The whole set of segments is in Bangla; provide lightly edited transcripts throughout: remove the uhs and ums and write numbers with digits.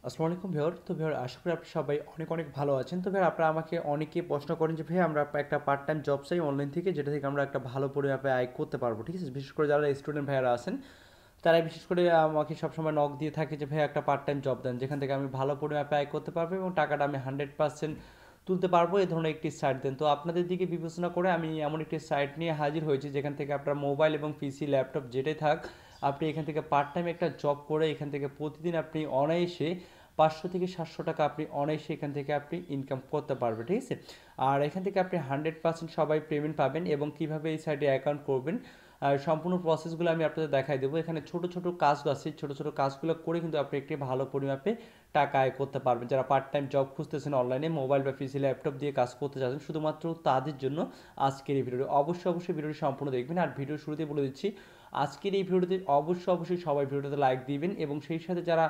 আসসালামু আলাইকুম ভিউয়ার। তো ভিউয়ার আশা করি আপনি সবাই অনেক অনেক ভালো আছেন। তো ভিউয়ার আপনারা আমাকে অনেকেই প্রশ্ন করেন যে ভাই আমরা একটা পার্ট টাইম জব চাই অনলাইন থেকে, যেটা থেকে আমরা একটা ভালো পরিমাপে আয় করতে পারবো, ঠিক আছে? বিশেষ করে যারা স্টুডেন্ট ভাইয়ারা আছেন তারাই বিশেষ করে আমাকে সবসময় নক দিয়ে থাকে যে ভাই একটা পার্ট টাইম জব দেন যেখান থেকে আমি ভালো পরিমাপে আয় করতে পারবো এবং টাকাটা আমি 100% তুলতে পারবো, এই ধরনের একটি সাইট দেন। তো আপনাদের দিকে বিবেচনা করে আমি এমন একটি সাইট নিয়ে হাজির হয়েছি যেখান থেকে আপনার মোবাইল এবং পিসি ল্যাপটপ যেটাই থাক, আপনি এখান থেকে পার্ট টাইম একটা জব করে এখান থেকে প্রতিদিন আপনি অনায়াসে 500 থেকে 700 টাকা আপনি অনায়াসে এখান থেকে আপনি ইনকাম করতে পারবেন, ঠিক আছে? আর এখান থেকে আপনি 100% সবাই পেমেন্ট পাবেন এবং কিভাবে এই সাইটে অ্যাকাউন্ট করবেন আর সম্পূর্ণ প্রসেসগুলো আমি আপনাদের দেখাই দেবো। এখানে ছোট ছোট কাজ আছে, ছোট ছোট কাজগুলো করে কিন্তু আপনি একটি ভালো পরিমাপে টাকা আয় করতে পারবেন। যারা পার্ট টাইম জব খুঁজতেছেন অনলাইনে মোবাইল বা পিসি ল্যাপটপ দিয়ে কাজ করতে চাচ্ছেন, শুধুমাত্র তাদের জন্য আজকের এই ভিডিওটি। অবশ্যই ভিডিওটি সম্পূর্ণ দেখবেন। আর ভিডিওর শুরুতেই বলে দিচ্ছি, আজকের এই ভিডিওতে অবশ্যই সবাই ভিডিওতে লাইক দিবেন এবং সেই সাথে যারা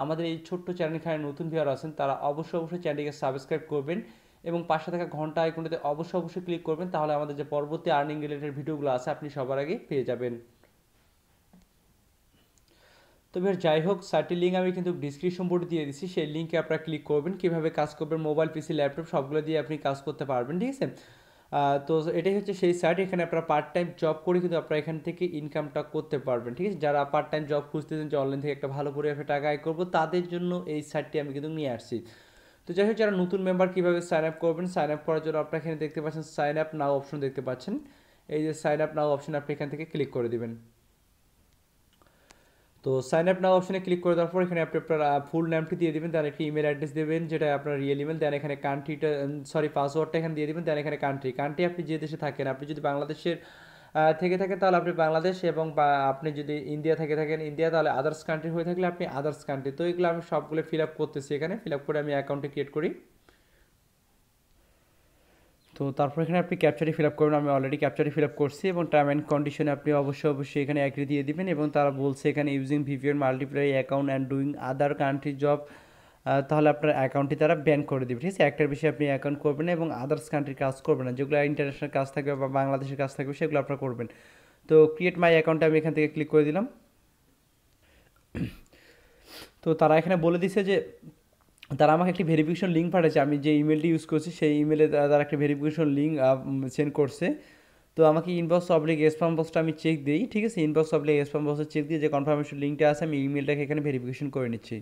আমাদের এই ছোট্ট চ্যানেলখানে নতুন ভিউয়ার আছেন তারা অবশ্যই চ্যানেলটিকে সাবস্ক্রাইব করবেন এবং পাশে থাকা ঘন্টা আইকনটিতে অবশ্যই ক্লিক করবেন, তাহলে আমাদের যে পরবর্তী আর্নিং রিলেটেড ভিডিওগুলো আছে আপনি সবার আগে পেয়ে যাবেন। তো এবার যাই হোক, সাইটের লিঙ্ক আমি কিন্তু ডিসক্রিপশন বোর্ডে দিয়ে দিচ্ছি, সেই লিঙ্কে আপনারা ক্লিক করবেন। কীভাবে কাজ করবেন, মোবাইল পিসি ল্যাপটপ সবগুলো দিয়ে আপনি কাজ করতে পারবেন, ঠিক আছে? তো এটাই হচ্ছে সেই সাইট, এখানে আপনারা পার্ট টাইম জব করে কিন্তু আপনারা এখান থেকে ইনকামটা করতে পারবেন, ঠিক আছে? যারা পার্ট টাইম জব খুঁজতেছেন যে অনলাইন থেকে একটা ভালো পরিমাণে টাকা আয় করবো, তাদের জন্য এই সাইটটি আমি কিন্তু নিয়ে আসছি। তো যাই হোক, যারা নতুন মেম্বার কীভাবে সাইন আপ করবেন, সাইন আপ করার জন্য আপনারা এখানে দেখতে পাচ্ছেন সাইন আপ নাও অপশন দেখতে পাচ্ছেন। এই যে সাইন আপ নাও অপশন, আপনি এখান থেকে ক্লিক করে দেবেন। তো সাইন আপ নাও অপশনে ক্লিক করে দেওয়ার পর এখানে আপনি আপনার ফুল নামটি দিয়ে দেবেন, দেন একটি ইমেল অ্যাড্রেস দেবেন যেটা আপনার রিয়েল ইমেল, দেন এখানে কান্ট্রিটা পাসওয়ার্ডটা এখানে দিয়ে দেবেন, দেন এখানে কান্ট্রি আপনি যে দেশে থাকেন, আপনি যদি বাংলাদেশের থেকে থাকেন তাহলে আপনি বাংলাদেশ, এবং বা আপনি যদি ইন্ডিয়া থেকে থাকেন ইন্ডিয়া, তাহলে আদার্স কান্ট্রি হয়ে থাকলে আপনি আদার্স কান্ট্রি। তো এগুলো আমি সবগুলো ফিল আপ করতেছি, এখানে ফিল আপ করে আমি অ্যাকাউন্টে ক্রিয়েট করি। তো তারপর এখানে আপনি ক্যাপচারটি ফিল আপ করবেন, আমি অলরেডি ক্যাপচারটি ফিল আপ করছি এবং টার্ম অ্যান্ড কন্ডিশনে আপনি অবশ্যই এখানে অ্যাগ্রি দিয়ে দিবেন। এবং তারা বলছে এখানে using VPN multiply account and doing other country job, তাহলে আপনার অ্যাকাউন্টটি তারা ব্যান করে দেবে, ঠিক আছে? একটার বেশি আপনি অ্যাকাউন্ট করবেন না এবং আদার্স কান্ট্রির কাজ করবেন না, যেগুলো ইন্টারন্যাশনাল কাজ থাকবে বা বাংলাদেশের কাজ থাকবে সেগুলো আপনারা করবেন। তো ক্রিয়েট মাই অ্যাকাউন্টে আমি এখান থেকে ক্লিক করে দিলাম। তো তারা এখানে বলে দিছে যে তারা আমাকে একটি ভেরিফিকেশন লিঙ্ক পাঠাচ্ছে, আমি যে ইমেলটি ইউজ করছি সেই ইমেলে তারা একটা ভেরিফিকেশন লিঙ্ক সেন্ড করছে। তো আমাকে ইনবক্স অবলিক স্প্যাম বক্সটা আমি চেক দিই, ঠিক আছে? ইনবক্স অবলিক স্প্যাম বক্সে চেক দিয়ে যে কনফার্মেশন লিঙ্কটা আছে আমি ইমেলটাকে এখানে ভেরিফিকেশন করে নিচ্ছি।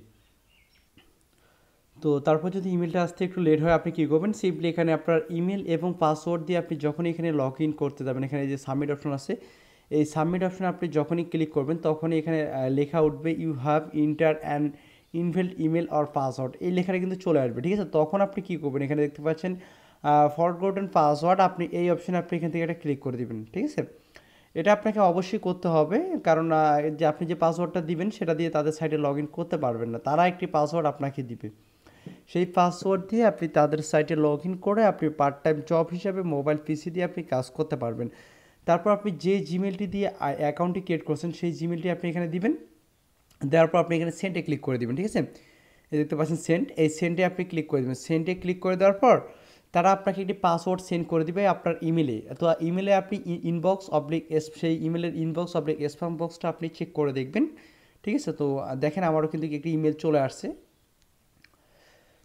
তো তারপর যদি ইমেলটা আসতে একটু লেট হয় আপনি কী করবেন, সিম্পলি এখানে আপনার ইমেল এবং পাসওয়ার্ড দিয়ে আপনি যখনই এখানে লগ ইন করতে যাবেন, এখানে যে সাবমিট অপশন আছে, এই সাবমিট অপশনে আপনি যখনই ক্লিক করবেন তখনই এখানে লেখা উঠবে you have enter and invalid email or password, এই লেখাটা কিন্তু চলে আসবে, ঠিক আছে? তখন আপনি কী করবেন, এখানে দেখতে পাচ্ছেন ফরগটেন পাসওয়ার্ড, আপনি এই অপশনে আপনি এখান থেকে একটা ক্লিক করে দেবেন, ঠিক আছে? এটা আপনাকে অবশ্যই করতে হবে, কারণ যে আপনি যে পাসওয়ার্ডটা দিবেন সেটা দিয়ে তাদের সাইটে লগ ইন করতে পারবেন না, তারা একটি পাসওয়ার্ড আপনাকে দিবে, সেই পাসওয়ার্ড দিয়ে আপনি তাদের সাইটে লগ ইন করে আপনি পার্ট টাইম জব হিসাবে মোবাইল পিসি দিয়ে আপনি কাজ করতে পারবেন। তারপর আপনি যে জিমেলটি দিয়ে অ্যাকাউন্টটি ক্রিয়েট করছেন সেই জিমেলটি আপনি এখানে দিবেন, দেওয়ার পর আপনি এখানে সেন্টে ক্লিক করে দেবেন, ঠিক আছে? এই দেখতে পাচ্ছেন সেন্ট, এই সেন্টে আপনি ক্লিক করে দেবেন। সেন্টে ক্লিক করে দেওয়ার পর তারা আপনাকে একটি পাসওয়ার্ড সেন্ড করে দিবে আপনার ইমেলে। তো ইমেলে আপনি ইনবক্স অবলিক সেই ইমেলের ইনবক্স অবলিক স্প্যাম বক্সটা আপনি চেক করে দেখবেন, ঠিক আছে? তো দেখেন আমারও কিন্তু একটি ইমেল চলে আসছে।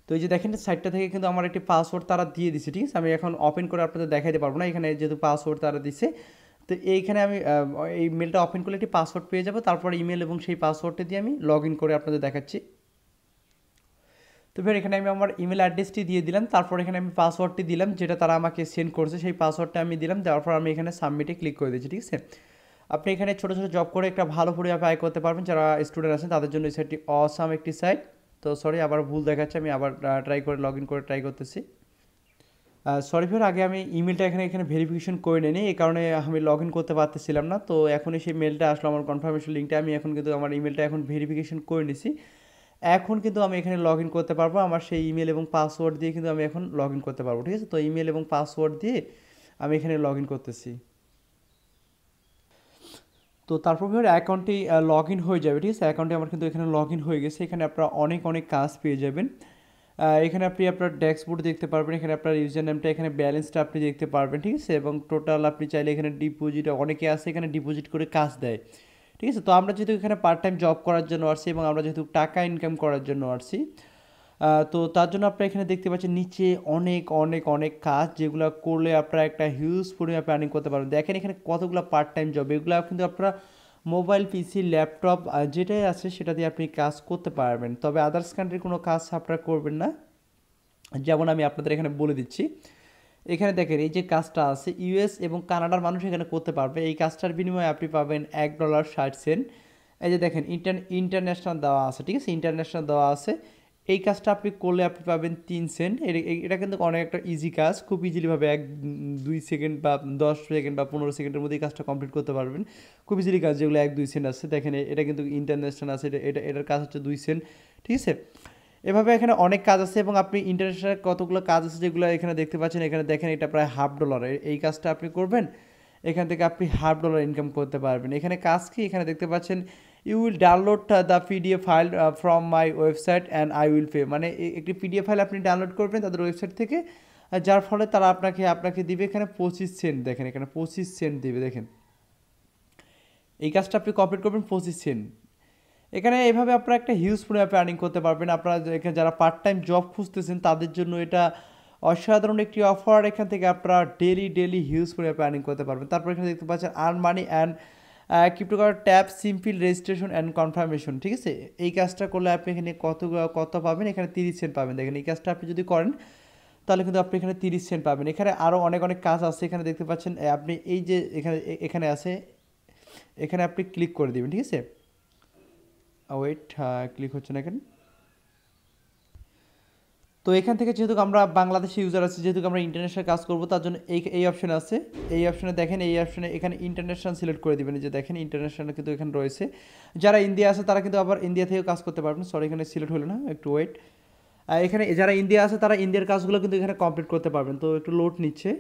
তো এই যে দেখেন সাইটটা থেকে কিন্তু আমার একটি পাসওয়ার্ড তারা দিয়ে দিছে, ঠিক আছে? আমি এখন ওপেন করে আপনাদের দেখাইতে পারবো না, এখানে যেহেতু পাসওয়ার্ড তারা দিছে। তো এইখানে আমি এই মেলটা ওপেন করলে একটি পাসওয়ার্ড পেয়ে যাবো, তারপর ইমেল এবং সেই পাসওয়ার্ডটা দিয়ে আমি লগ ইন করে আপনাদের দেখাচ্ছি। তো ফের এখানে আমি আমার ইমেল অ্যাড্রেসটি দিয়ে দিলাম, তারপর এখানে আমি পাসওয়ার্ডটি দিলাম যেটা তারা আমাকে সেন্ড করছে, সেই পাসওয়ার্ডটা আমি দিলাম, দেওয়ার পর আমি এখানে সাবমিটে ক্লিক করে দিচ্ছি, ঠিক আছে? আপনি এখানে ছোটো ছোটো জব করে একটা ভালো পরিমাণে আয় করতে পারবেন, যারা স্টুডেন্ট আছেন তাদের জন্য এই সাইটটি অসাম একটি সাইট। তো সরি, আবার ভুল দেখাচ্ছে, আমি আবার ট্রাই করে লগ ইন করে ট্রাই করতেছি। সরি ফের আগে আমি ইমেলটা এখানে ভেরিফিকেশন করে নিই, এই কারণে আমি লগ ইন করতে পারতেছিলাম না। তো এখনই সেই মেলটা আসলো, আমার কনফার্মেশন লিঙ্কটা আমি এখন কিন্তু আমার ইমেলটা এখন ভেরিফিকেশন করে নিছি। এখন কিন্তু আমি এখানে লগ ইন করতে পারবো, আমার সেই ইমেল এবং পাসওয়ার্ড দিয়ে কিন্তু আমি এখন লগ ইন করতে পারবো, ঠিক আছে? তো ইমেল এবং পাসওয়ার্ড দিয়ে আমি এখানে লগ ইন করতেছি। তো তারপর ফের অ্যাকাউন্টটি লগ ইন হয়ে যাবে, ঠিক আছে? অ্যাকাউন্টে আমার কিন্তু এখানে লগ ইন হয়ে গেছে, এখানে আপনারা অনেক কাজ পেয়ে যাবেন। এখানে আপনি আপনার ড্যাশবোর্ড দেখতে পারবেন, এখানে আপনার ইউজার নেমটা, এখানে ব্যালেন্সটা আপনি দেখতে পারবেন, ঠিক আছে? এবং টোটাল আপনি চাইলে এখানে ডিপোজিট, অনেকে আছে এখানে ডিপোজিট করে কাজ দেয়, ঠিক আছে। তো আমরা যেহেতু এখানে পার্ট টাইম জব করার জন্য আসছি এবং আমরা যেহেতু টাকা ইনকাম করার জন্য আসছি, তো তার জন্য আপনারা এখানে দেখতে পাচ্ছেন নিচে অনেক অনেক অনেক কাজ, যেগুলো করলে আপনারা একটা হিউজ পরিমাণে আর্নিং করতে পারবেন। দেখেন এখানে কতগুলো পার্ট টাইম জব, এগুলো কিন্তু আপনারা মোবাইল, পিসি, ল্যাপটপ যেটাই আছে সেটা দিয়ে আপনি কাজ করতে পারবেন। তবে আদার্স কান্ট্রির কোনো কাজ আপনারা করবেন না। যেমন আমি আপনাদের এখানে বলে দিচ্ছি, এখানে দেখেন এই যে কাজটা আছে, ইউএস এবং কানাডার মানুষ এখানে করতে পারবে। এই কাজটার বিনিময়ে আপনি পাবেন $1.60। এই যে দেখেন ইন্টারন্যাশনাল দেওয়া আছে, ঠিক আছে, ইন্টারন্যাশনাল দেওয়া আছে। এই কাজটা আপনি করলে আপনি পাবেন 3 সেন্ট। এটা কিন্তু অনেক একটা ইজি কাজ, খুব ইজিলিভাবে 1-2 সেকেন্ড বা 10 সেকেন্ড বা 15 সেকেন্ডের মধ্যে এই কাজটা কমপ্লিট করতে পারবেন। খুব ইজিলি কাজ, যেগুলো 1-2 সেন্ট আছে। দেখেন এটা কিন্তু ইন্টারন্যাশনাল আছে, এটার কাজ হচ্ছে 2 সেন্ট, ঠিক আছে। এভাবে এখানে অনেক কাজ আছে এবং আপনি ইন্টারন্যাশনাল কতগুলো কাজ আছে যেগুলো এখানে দেখতে পাচ্ছেন। এখানে দেখেন এটা প্রায় $1/2। এই কাজটা আপনি করবেন, এখান থেকে আপনি $1/2 ইনকাম করতে পারবেন। এখানে কাজ কি, এখানে দেখতে পাচ্ছেন you will download the PDF file from my website and I will pay. মানে একটি পিডিএফ ফাইল আপনি ডাউনলোড করবেন তাদের ওয়েবসাইট থেকে, যার ফলে তারা আপনাকে দিবে এখানে 25 সেন্ট। দেখেন এখানে 25 সেন্ট দিবে। দেখেন এই কাজটা আপনি কমপ্লিট করবেন 25 সেন্ট। এখানে এভাবে আপনারা একটা হিউজ পরিমাণে আর্নিং করতে পারবেন। আপনারা এখানে যারা পার্ট টাইম জব খুঁজতেছেন তাদের জন্য এটা অসাধারণ একটি অফার। এখান থেকে আপনারা ডেলি হিউজ পরিমাণে আর্নিং করতে পারবেন। তারপর এখানে দেখতে পাচ্ছেন earn money and cryptocurrency tap simple registration and confirmation, ঠিক আছে। এই কাজটা করলে আপনি এখানে কত পাবেন, এখানে 30 সেন্ট পাবেন। দেখেন এই কাজটা আপনি যদি করেন তাহলে কিন্তু আপনি এখানে 30 সেন্ট পাবেন। এখানে আরও অনেক অনেক কাজ আছে, এখানে দেখতে পাচ্ছেন। আপনি এই যে এখানে আছে, এখানে আপনি ক্লিক করে দেবেন, ঠিক আছে। ওয়েট, ক্লিক হচ্ছে না এখানে। তো এখান থেকে যেহেতু আমরা বাংলাদেশি ইউজার আছি, যেহেতু আমরা ইন্টারন্যাশনাল কাজ করব, তার জন্য এই অপশন আছে। এই অপশনে দেখেন, এই অপশনে এখানে ইন্টারন্যাশনাল সিলেক্ট করে দিবেন। যে দেখেন ইন্টারন্যাশনাল কিন্তু এখানে রয়েছে। যারা ইন্ডিয়া আছে তারা কিন্তু আবার ইন্ডিয়া থেকেও কাজ করতে পারবেন। সরি, এখানে সিলেক্ট হলো না, একটু ওয়েট। এখানে যারা ইন্ডিয়া আছে তারা ইন্ডিয়ার কাজগুলো কিন্তু এখানে কমপ্লিট করতে পারবেন। তো একটু লোড নিচ্ছে।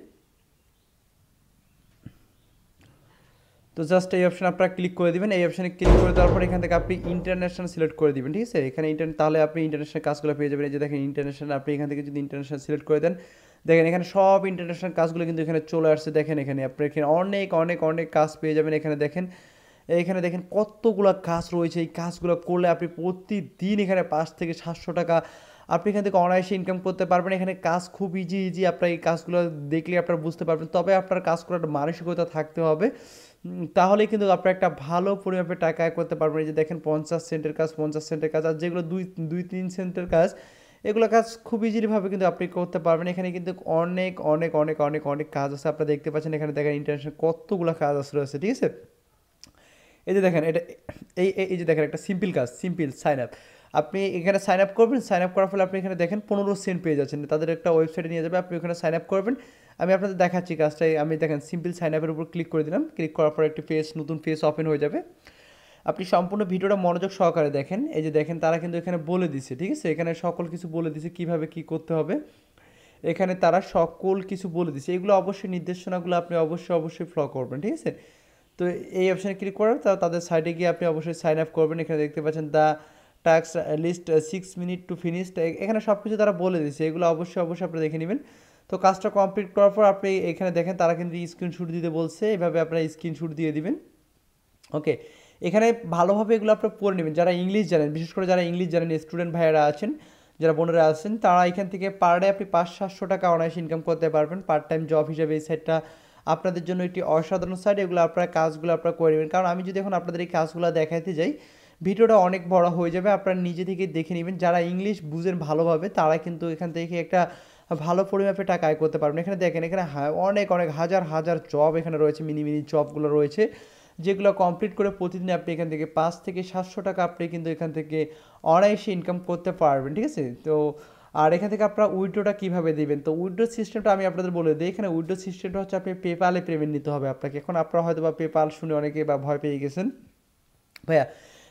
তো জাস্ট এই অপশানে আপনারা ক্লিক করে দিবেন। এই অপশানে ক্লিক করে দেওয়ার পর এখান থেকে আপনি ইন্টারন্যাশনাল সিলেক্ট করে দিবেন, ঠিক আছে। এখানে তাহলে আপনি ইন্টারন্যাশনাল কাজগুলো পেয়ে যাবেন। এই যে দেখেন ইন্টারন্যাশনাল, আপনি এখান থেকে যদি ইন্টারন্যাশনাল সিলেক্ট করে দেন, দেখেন এখানে সব ইন্টারন্যাশনাল কাজগুলো কিন্তু এখানে চলে আসছে। দেখেন এখানে আপনি এখানে অনেক অনেক অনেক কাজ পেয়ে যাবেন। এখানে দেখেন কতগুলো কাজ রয়েছে। এই কাজগুলো করলে আপনি প্রতিদিন এখানে 5 থেকে 700 টাকা আপনি এখান থেকে অনায়াসে ইনকাম করতে পারবেন। এখানে কাজ খুব ইজি। আপনার এই কাজগুলো দেখলে আপনারা বুঝতে পারবেন। তবে আপনার কাজ করার মানসিকতা থাকতে হবে, তাহলে কিন্তু আপনার একটা ভালো পরিমাপে টাকা আয় করতে পারবেন। এই যে দেখেন 50 সেন্টের কাজ, 50 সেন্টের কাজ, আর যেগুলো 2-3 সেন্টের কাজ, এগুলো কাজ খুব ইজিলিভাবে কিন্তু আপনি করতে পারবেন। এখানে কিন্তু অনেক অনেক অনেক অনেক অনেক কাজ আছে, আপনারা দেখতে পাচ্ছেন। এখানে দেখেন ইন্টারন্যাশনাল কতগুলো কাজ রয়েছে, ঠিক আছে। এই যে দেখেন এটা, এই যে দেখেন একটা সিম্পল কাজ, সিম্পল সাইন আপ। আপনি এখানে সাইন আপ করবেন, সাইন আপ করার ফলে আপনি এখানে দেখেন 15 সেন্ট পেয়ে যাচ্ছেন। তাদের একটা ওয়েবসাইটে নিয়ে যাবে, আপনি ওখানে সাইন আপ করবেন। আমি আপনাদের দেখাচ্ছি কাজটাই। আমি দেখেন সিম্পল সাইন আপের উপর ক্লিক করে দিলাম। ক্লিক করার পর একটি নতুন পেজ ওপেন হয়ে যাবে। আপনি সম্পূর্ণ ভিডিওটা মনোযোগ সহকারে দেখেন। এই যে দেখেন তারা কিন্তু এখানে বলে দিছে, ঠিক আছে। এখানে সকল কিছু বলে দিছে কীভাবে কী করতে হবে। এখানে তারা সকল কিছু বলে দিছে। এগুলো অবশ্যই নির্দেশনাগুলো আপনি অবশ্যই ফলো করবেন, ঠিক আছে। তো এই অপশানে ক্লিক করার তাদের সাইটে গিয়ে আপনি অবশ্যই সাইন আপ করবেন। এখানে দেখতে পাচ্ছেন the task list 6 minute to finish. এখানে সব কিছু তারা বলে দিচ্ছে, এগুলো অবশ্যই আপনি দেখে নেবেন। তো কাজটা কমপ্লিট করার পর আপনি এখানে দেখেন তারা কিন্তু স্ক্রিনশট দিতে বলছে, এভাবে আপনারা স্ক্রিনশট দিয়ে দিবেন। ওকে, এখানে ভালোভাবে এগুলো আপনারা পড়ে নেবেন। যারা ইংলিশ জানেন, বিশেষ করে যারা ইংলিশ জানেন, স্টুডেন্ট ভাইয়েরা আছেন, যারা বোনেরা আছেন, তারা এখান থেকে পার ডে আপনি 500-700 টাকা অনায়াসে ইনকাম করতে পারবেন পার্ট টাইম জব হিসেবে। এই সাইটটা আপনাদের জন্য একটি অসাধারণ সাইট। এগুলো কাজগুলো আপনারা করে নেবেন। কারণ আমি যদি এখন আপনাদের এই কাজগুলো দেখাতে যাই, ভিডিওটা অনেক বড় হয়ে যাবে। আপনারা নিজে থেকে দেখে নেবেন। যারা ইংলিশ বুঝেন ভালোভাবে তারা কিন্তু এখান থেকে একটা ভালো পরিমাপে টাকা আয় করতে পারবেন। এখানে দেখেন, এখানে অনেক অনেক হাজার জব এখানে রয়েছে, মিনি জবগুলো রয়েছে, যেগুলো কমপ্লিট করে প্রতিদিন আপনি এখান থেকে 5 থেকে 700 টাকা আপনি কিন্তু এখান থেকে অনায়াসে ইনকাম করতে পারবেন, ঠিক আছে। তো আর এখান থেকে আপনারা উইথড্রটা কীভাবে দেবেন, তো উইথড্র সিস্টেমটা আমি আপনাদের বলে দিই। এখানে উইথড্র সিস্টেমটা হচ্ছে আপনি পেপালে পেমেন্ট নিতে হবে আপনাকে। এখন আপনারা হয়তো বা পেপাল শুনে অনেকে বা ভয় পেয়ে গেছেন। ভাইয়া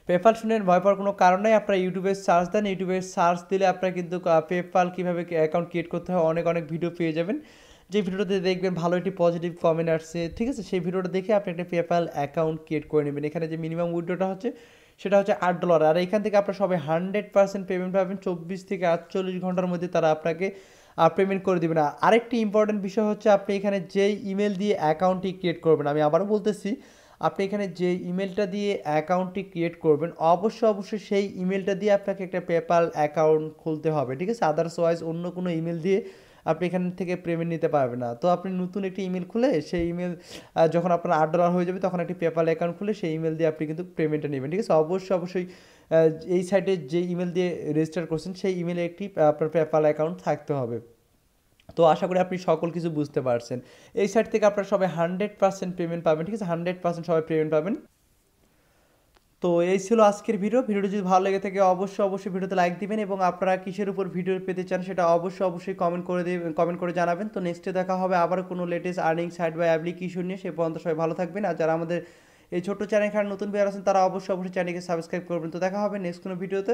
পেপাল শুনে ভয় পাওয়ার কোনো কারণ নেই। আপনারা ইউটিউবে সার্চ দেন, ইউটিউবে সার্চ দিলে আপনারা কিন্তু পেপাল কীভাবে অ্যাকাউন্ট ক্রিয়েট করতে হয় অনেক ভিডিও পেয়ে যাবেন। যে ভিডিওটাতে দেখবেন ভালো একটি পজিটিভ কমেন্ট আসছে, ঠিক আছে, সেই ভিডিওটা দেখে আপনি একটা পেপাল অ্যাকাউন্ট ক্রিয়েট করে নেবেন। এখানে যে মিনিমাম উইথড্রটা হচ্ছে সেটা হচ্ছে $8। আর এখান থেকে আপনারা সবাই 100% পেমেন্ট পাবেন। 24 থেকে 48 ঘন্টার মধ্যে তারা আপনাকে পেমেন্ট করে দেবেন। আরেকটি ইম্পর্টেন্ট বিষয় হচ্ছে আপনি এখানে যেই ইমেল দিয়ে অ্যাকাউন্টটি ক্রিয়েট করবেন, আমি আবারও বলতেছি, আপনি এখানে যে ইমেলটা দিয়ে অ্যাকাউন্টটি ক্রিয়েট করবেন অবশ্যই সেই ইমেলটা দিয়ে আপনাকে একটা পেপ্যাল অ্যাকাউন্ট খুলতে হবে, ঠিক আছে? আদারওয়াইজ অন্য কোনো ইমেল দিয়ে আপনি এখান থেকে পেমেন্ট নিতে পারবেন না। তো আপনি নতুন একটি ইমেল খুলে সেই ইমেল যখন আপনার $8 হয়ে যাবে তখন একটি পেপ্যাল অ্যাকাউন্ট খুলে সেই ইমেল দিয়ে আপনি কিন্তু পেমেন্টটা নেবেন, ঠিক আছে? অবশ্যই এই সাইটে যে ইমেল দিয়ে রেজিস্টার করছেন সেই ইমেলে একটি আপনার পেপ্যাল অ্যাকাউন্ট থাকতে হবে। তো আশা করি আপনি সকল কিছু বুঝতে পারছেন। এই সাইট থেকে আপনারা সবাই 100% পেমেন্ট পাবেন, ঠিক আছে? 100% সবাই পেমেন্ট পাবেন। তো এই ছিল আজকের ভিডিওটি যদি ভালো লেগে থাকে অবশ্যই ভিডিওতে লাইক দিবেন এবং আপনারা কিসের উপর ভিডিও পেতে চান সেটা অবশ্যই কমেন্ট করে জানাবেন। তো নেক্সটে দেখা হবে আবার কোনো লেটেস্ট আর্নিং সাইট বা অ্যাপ্লিকেশন নিয়ে। সে পর্যন্ত সবাই ভালো থাকবেন। আর যারা আমাদের এই ছোট্ট চ্যানেল এখানে নতুন বের আছেন তারা অবশ্যই চ্যানেলকে সাবস্ক্রাইব করবেন। তো দেখা হবে নেক্সট কোনো ভিডিওতে।